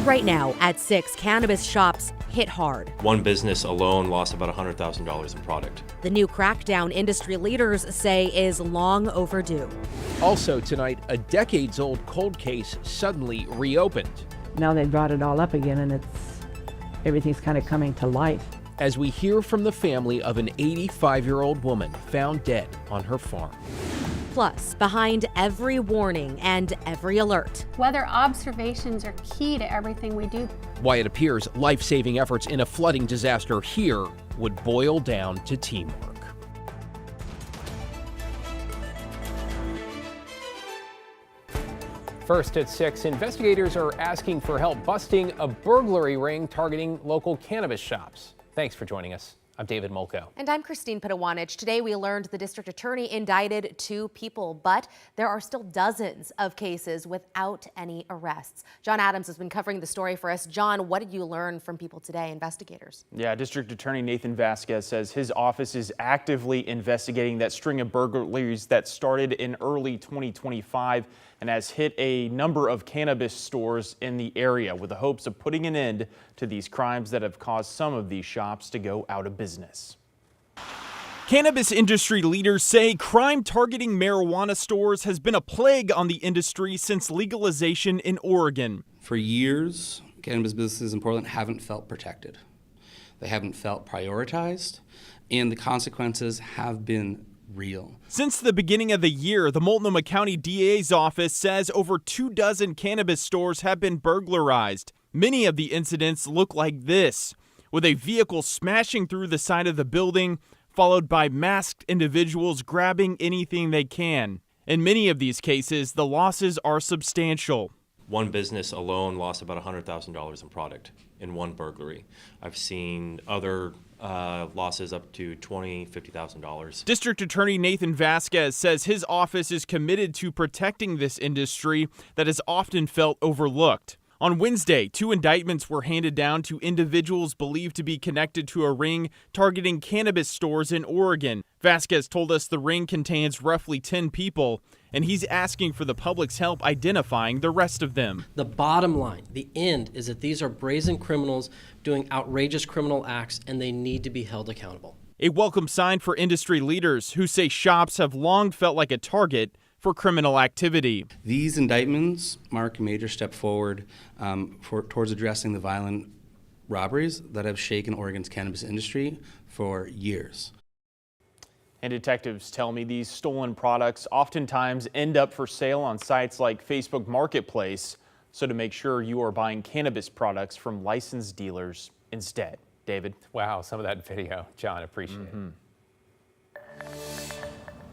Right now, at 6, cannabis shops hit hard. One business alone lost about $100,000 in product. The new crackdown industry leaders say is long overdue. Also tonight, a decades-old cold case suddenly reopened. Now they brought it all up again, and everything's kind of coming to light. As we hear from the family of an 85-year-old woman found dead on her farm. Plus, behind every warning and every alert, weather observations are key to everything we do. Why it appears life-saving efforts in a flooding disaster here would boil down to teamwork. First at 6, investigators are asking for help busting a burglary ring targeting local cannabis shops. Thanks for joining us. I'm David Molko. And I'm Christine Pitawanich. Today we learned the district attorney indicted 2 people, but there are still dozens of cases without any arrests. John Adams has been covering the story for us. John, what did you learn from people today, investigators? Yeah, District Attorney Nathan Vasquez says his office is actively investigating that string of burglaries that started in early 2025 and has hit a number of cannabis stores in the area with the hopes of putting an end to these crimes that have caused some of these shops to go out of business. Cannabis industry leaders say crime targeting marijuana stores has been a plague on the industry since legalization in Oregon. For years, cannabis businesses in Portland haven't felt protected. They haven't felt prioritized, and the consequences have been real. Since the beginning of the year, the Multnomah County DA's office says over 24 cannabis stores have been burglarized. Many of the incidents look like this, with a vehicle smashing through the side of the building, followed by masked individuals grabbing anything they can. In many of these cases, the losses are substantial. One business alone lost about $100,000 in product in one burglary. I've seen other losses up to $20,000, $50,000. District Attorney Nathan Vasquez says his office is committed to protecting this industry that is often felt overlooked. On Wednesday, 2 indictments were handed down to individuals believed to be connected to a ring targeting cannabis stores in Oregon. Vasquez told us the ring contains roughly 10 people, and he's asking for the public's help identifying the rest of them. The bottom line, the end, is that these are brazen criminals doing outrageous criminal acts, and they need to be held accountable. A welcome sign for industry leaders who say shops have long felt like a target for criminal activity. These indictments mark a major step forward towards addressing the violent robberies that have shaken Oregon's cannabis industry for years. And detectives tell me these stolen products oftentimes end up for sale on sites like Facebook Marketplace. So to make sure you are buying cannabis products from licensed dealers instead. David? Wow, some of that video. John, appreciate it.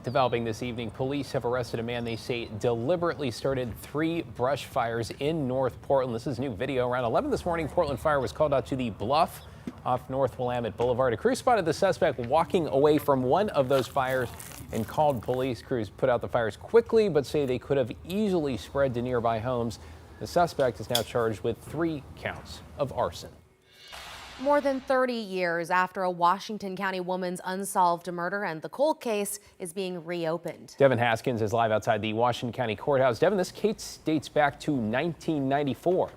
Developing this evening, police have arrested a man they say deliberately started 3 brush fires in North Portland. This is new video. Around 11 this morning, Portland Fire was called out to the bluff off North Willamette Boulevard. A crew spotted the suspect walking away from one of those fires and called police. Crews put out the fires quickly, but say they could have easily spread to nearby homes. The suspect is now charged with 3 counts of arson. More than 30 years after a Washington County woman's unsolved murder, and the cold case is being reopened. Devin Haskins is live outside the Washington County Courthouse. Devin, this case dates back to 1994.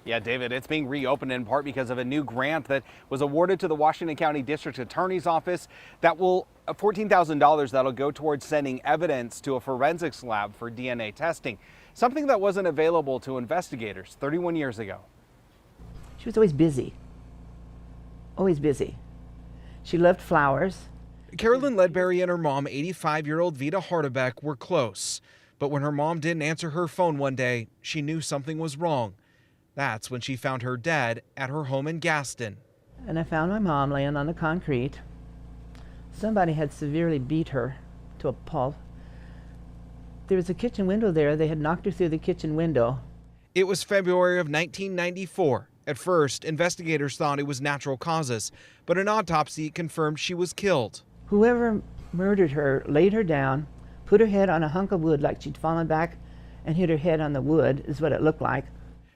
Yeah, David, it's being reopened in part because of a new grant that was awarded to the Washington County District Attorney's Office that will $14,000 that'll go towards sending evidence to a forensics lab for DNA testing, something that wasn't available to investigators 31 years ago. She was always busy. Always busy. She loved flowers. Carolyn Ledbury and her mom, 85-year-old Vita Hardebeck, were close. But when her mom didn't answer her phone one day, she knew something was wrong. That's when she found her dad at her home in Gaston. And I found my mom laying on the concrete. Somebody had severely beat her to a pulp. There was a kitchen window there. They had knocked her through the kitchen window. It was February of 1994. At first, investigators thought it was natural causes, but an autopsy confirmed she was killed. Whoever murdered her laid her down, put her head on a hunk of wood like she'd fallen back and hit her head on the wood, is what it looked like.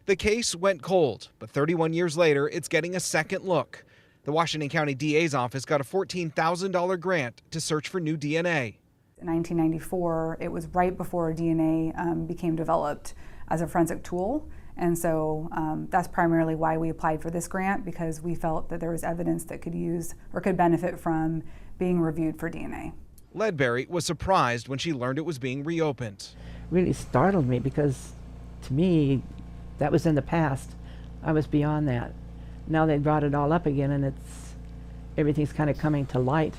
The case went cold, but 31 years later, it's getting a second look. The Washington County DA's office got a $14,000 grant to search for new DNA. In 1994, it was right before DNA became developed as a forensic tool. And so that's primarily why we applied for this grant, because we felt that there was evidence that could use or could benefit from being reviewed for DNA. Ledbury was surprised when she learned it was being reopened. Really startled me because to me, that was in the past. I was beyond that. Now they brought it all up again and everything's kind of coming to light.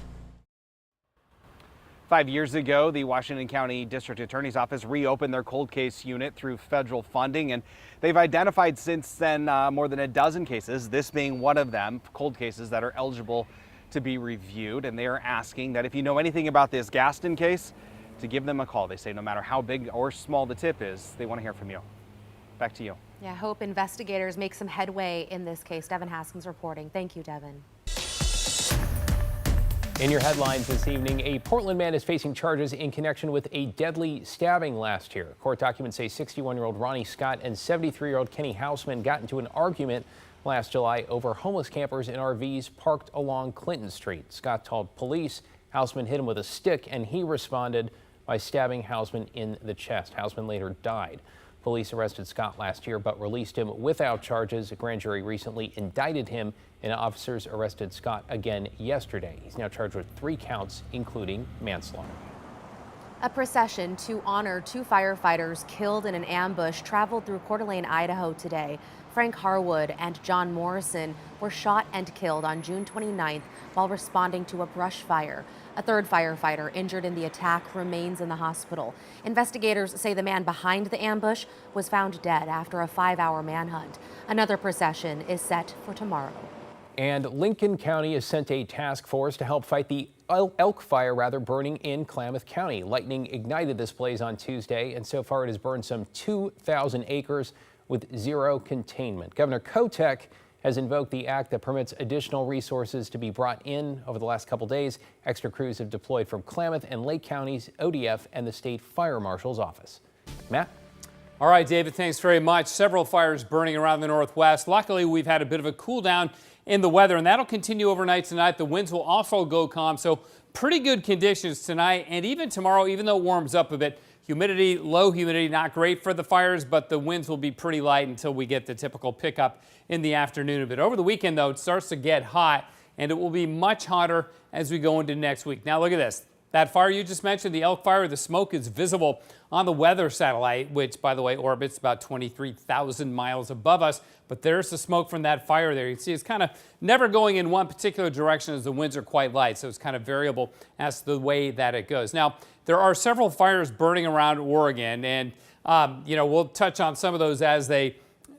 5 years ago, the Washington County District Attorney's Office reopened their cold case unit through federal funding, and they've identified since then more than a dozen cases, this being one of them, cold cases that are eligible to be reviewed. And they are asking that if you know anything about this Gaston case, to give them a call. They say no matter how big or small the tip is, they want to hear from you. Back to you. Yeah, hope investigators make some headway in this case. Devin Haskins reporting. Thank you, Devin. In your headlines this evening, a Portland man is facing charges in connection with a deadly stabbing last year. Court documents say 61-year-old Ronnie Scott and 73-year-old Kenny Houseman got into an argument last July over homeless campers in RVs parked along Clinton Street. Scott told police Houseman hit him with a stick, and he responded by stabbing Houseman in the chest. Houseman later died. Police arrested Scott last year but released him without charges. A grand jury recently indicted him, and officers arrested Scott again yesterday. He's now charged with 3 counts, including manslaughter. A procession to honor 2 firefighters killed in an ambush traveled through Coeur d'Alene, Idaho today. Frank Harwood and John Morrison were shot and killed on June 29th while responding to a brush fire. A 3rd firefighter injured in the attack remains in the hospital. Investigators say the man behind the ambush was found dead after a 5-hour manhunt. Another procession is set for tomorrow. And Lincoln County has sent a task force to help fight the elk fire burning in Klamath County. Lightning ignited this blaze on Tuesday, and so far it has burned some 2,000 acres with 0 containment. Governor Kotek has invoked the act that permits additional resources to be brought in over the last couple days. Extra crews have deployed from Klamath and Lake Counties, ODF, and the state fire marshal's office. Matt? All right, David, thanks very much. Several fires burning around the Northwest. Luckily, we've had a bit of a cool down in the weather, and that'll continue overnight tonight. The winds will also go calm, so pretty good conditions tonight and even tomorrow, even though it warms up a bit. Humidity, low humidity, not great for the fires, but the winds will be pretty light until we get the typical pickup in the afternoon a bit. Over the weekend, though, it starts to get hot, and it will be much hotter as we go into next week. Now, look at this. That fire you just mentioned, the elk fire, the smoke is visible on the weather satellite, which, by the way, orbits about 23,000 miles above us. But there's the smoke from that fire there. You can see it's kind of never going in one particular direction as the winds are quite light, so it's kind of variable as to the way that it goes. Now, there are several fires burning around Oregon, and we'll touch on some of those as they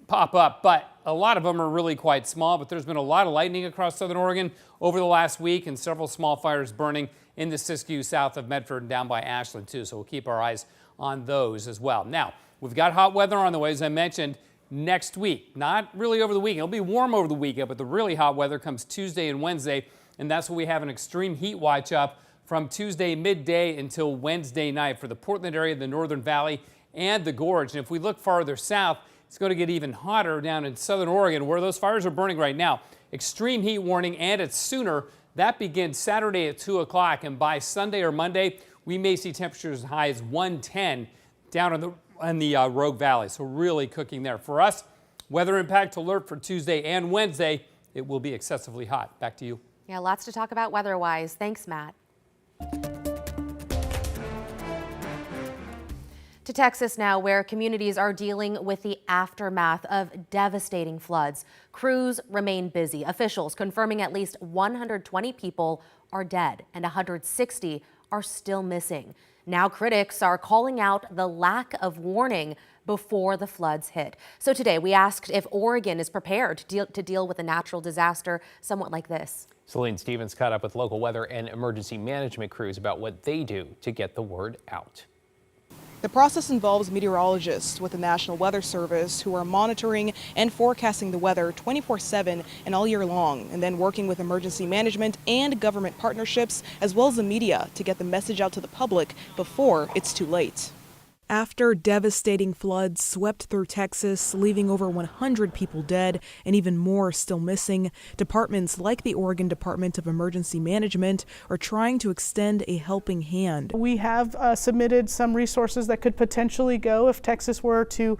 pop up, but a lot of them are really quite small. But there's been a lot of lightning across southern Oregon over the last week, and several small fires burning in the Siskiyou south of Medford and down by Ashland too, so we'll keep our eyes on those as well. Now, we've got hot weather on the way, as I mentioned, next week. Not really over the weekend. It'll be warm over the weekend, but the really hot weather comes Tuesday and Wednesday, and that's when we have an extreme heat watch up from Tuesday midday until Wednesday night for the Portland area, the Northern Valley, and the Gorge. And if we look farther south, it's going to get even hotter down in southern Oregon, where those fires are burning right now. Extreme heat warning, and it's sooner. That begins Saturday at 2 o'clock, and by Sunday or Monday, we may see temperatures as high as 110 down in the Rogue Valley. So really cooking there. For us, weather impact alert for Tuesday and Wednesday. It will be excessively hot. Back to you. Yeah, lots to talk about weather-wise. Thanks, Matt. To Texas now, where communities are dealing with the aftermath of devastating floods. Crews remain busy. Officials confirming at least 120 people are dead and 160 are still missing. Now critics are calling out the lack of warning before the floods hit. So today we asked if Oregon is prepared to deal with a natural disaster somewhat like this. Celine Stevens caught up with local weather and emergency management crews about what they do to get the word out. The process involves meteorologists with the National Weather Service who are monitoring and forecasting the weather 24/7 and all year long, and then working with emergency management and government partnerships as well as the media to get the message out to the public before it's too late. After devastating floods swept through Texas, leaving over 100 people dead and even more still missing, departments like the Oregon Department of Emergency Management are trying to extend a helping hand. We have submitted some resources that could potentially go if Texas were to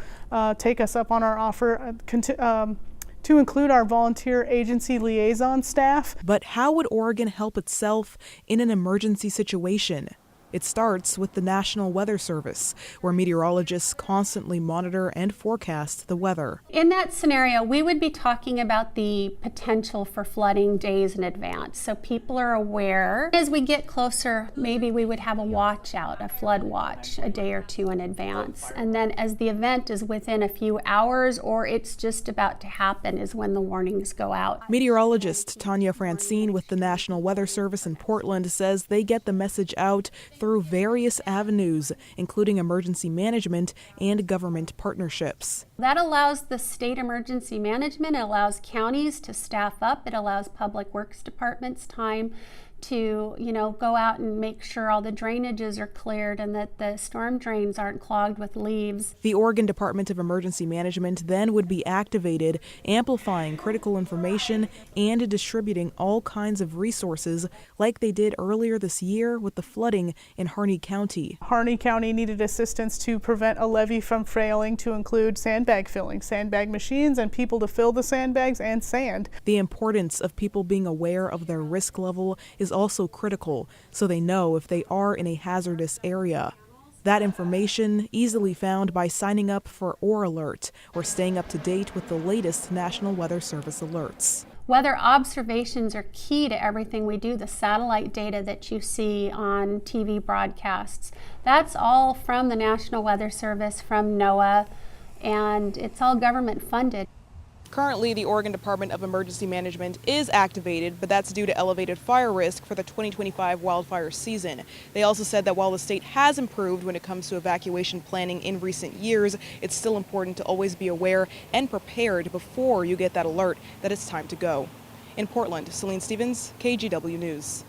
take us up on our offer to include our volunteer agency liaison staff. But how would Oregon help itself in an emergency situation? It starts with the National Weather Service, where meteorologists constantly monitor and forecast the weather. In that scenario, we would be talking about the potential for flooding days in advance. So people are aware. As we get closer, maybe we would have a watch out, a flood watch, a day or two in advance. And then as the event is within a few hours or it's just about to happen is when the warnings go out. Meteorologist Tanya Francine with the National Weather Service in Portland says they get the message out through various avenues, including emergency management and government partnerships. That allows the state emergency management, it allows counties to staff up, it allows public works departments time to, go out and make sure all the drainages are cleared and that the storm drains aren't clogged with leaves. The Oregon Department of Emergency Management then would be activated, amplifying critical information and distributing all kinds of resources like they did earlier this year with the flooding in Harney County. Harney County needed assistance to prevent a levee from failing, to include sandbag filling, sandbag machines, and people to fill the sandbags and sand. The importance of people being aware of their risk level is also critical, so they know if they are in a hazardous area. That information easily found by signing up for Alert or staying up to date with the latest National Weather Service alerts. Weather observations are key to everything we do. The satellite data that you see on TV broadcasts, that's all from the National Weather Service, from NOAA, and it's all government funded. Currently, the Oregon Department of Emergency Management is activated, but that's due to elevated fire risk for the 2025 wildfire season. They also said that while the state has improved when it comes to evacuation planning in recent years, it's still important to always be aware and prepared before you get that alert that it's time to go. In Portland, Celine Stevens, KGW News.